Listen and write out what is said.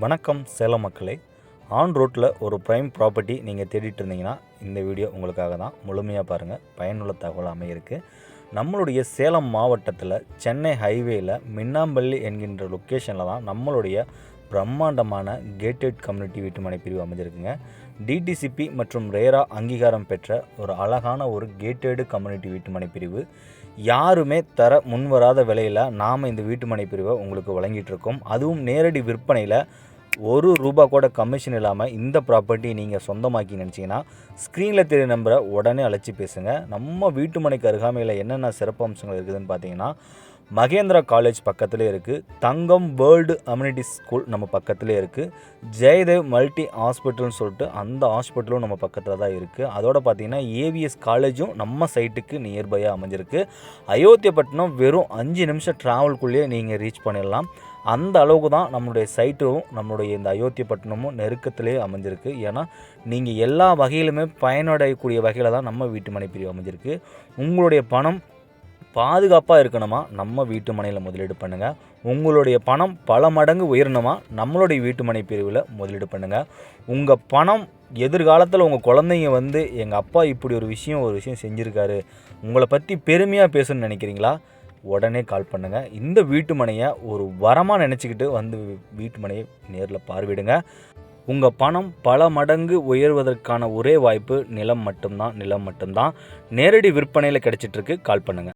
வணக்கம் சேலம் மக்களே. ஆன் ரோட்டில் ஒரு ப்ரைம் ப்ராப்பர்ட்டி நீங்கள் தேடிட்டு இருந்தீங்கன்னா இந்த வீடியோ உங்களுக்காக தான். முழுமையாக பாருங்கள், பயனுள்ள தகவல் அமையிருக்கு. நம்மளுடைய சேலம் மாவட்டத்தில் சென்னை ஹைவேயில் மின்னாம்பள்ளி என்கின்ற லொக்கேஷனில் தான் நம்மளுடைய பிரம்மாண்டமான கேட்டட் கம்யூனிட்டி வீட்டுமனை பிரிவு அமைஞ்சிருக்குங்க. டிடிசிபி மற்றும் ரேரா அங்கீகாரம் பெற்ற ஒரு அழகான ஒரு கேட்டடு கம்யூனிட்டி வீட்டுமனை பிரிவு. யாருமே தர முன்வராத விலையில் நாம் இந்த வீட்டுமனை பிரிவை உங்களுக்கு வழங்கிட்டு இருக்கோம். அதுவும் நேரடி விற்பனையில் ₹1 கூட கமிஷன் இல்லாமல் இந்த ப்ராப்பர்ட்டி நீங்கள் சொந்தமாக்கி நினச்சிங்கன்னா ஸ்க்ரீனில் தெரிய நம்பரை உடனே அழைச்சி பேசுங்க. நம்ம வீட்டுமனைக்கு அருகாமையில் என்னென்ன சிறப்பு அம்சங்கள் இருக்குதுன்னு பார்த்தீங்கன்னா, மகேந்திரா காலேஜ் பக்கத்துலேயே இருக்குது, தங்கம் வேர்ல்டு அம்யூனிட்டி ஸ்கூல் நம்ம பக்கத்துலேயே இருக்குது, ஜெயதேவ் மல்டி ஹாஸ்பிட்டல்னு சொல்லிட்டு அந்த ஹாஸ்பிட்டலும் நம்ம பக்கத்தில் தான் இருக்குது. அதோடு பார்த்திங்கன்னா ஏவிஎஸ் காலேஜும் நம்ம சைட்டுக்கு நியர்பையாக அமைஞ்சிருக்கு. அயோத்தியப்பட்டினம் வெறும் 5 நிமிஷம் ட்ராவல்குள்ளேயே நீங்கள் ரீச் பண்ணிடலாம். அந்த அளவுக்கு தான் நம்மளுடைய சைட்டும் நம்மளுடைய இந்த அயோத்தியப்பட்டினமும் நெருக்கத்திலே அமைஞ்சிருக்கு. ஏன்னா நீங்கள் எல்லா வகையிலுமே பயனடையக்கூடிய வகையில் தான் நம்ம வீட்டுமனை பிரிவு அமைஞ்சிருக்கு. உங்களுடைய பணம் பாதுகாப்பாக இருக்கணுமா, நம்ம வீட்டுமனையில் முதலீடு பண்ணுங்கள். உங்களுடைய பணம் பல மடங்கு உயரணுமா, நம்மளுடைய வீட்டுமனை பிரிவில் முதலீடு பண்ணுங்கள். உங்கள் பணம் எதிர்காலத்தில் உங்கள் குழந்தைங்க வந்து எங்கள் அப்பா இப்படி ஒரு விஷயம் செஞ்சுருக்காரு, உங்களை பற்றி பெருமையாக பேசணும்னு நினைக்கிறீங்களா, உடனே கால் பண்ணுங்கள். இந்த வீட்டுமனையை ஒரு வரமாக நினச்சிக்கிட்டு வந்து வீட்டுமனையை நேரில் பார்வையிடுங்க. உங்கள் பணம் பல மடங்கு உயர்வதற்கான ஒரே வாய்ப்பு நிலம் மட்டும்தான். நேரடி விற்பனையில் கிடைச்சிட்ருக்கு. கால் பண்ணுங்கள்.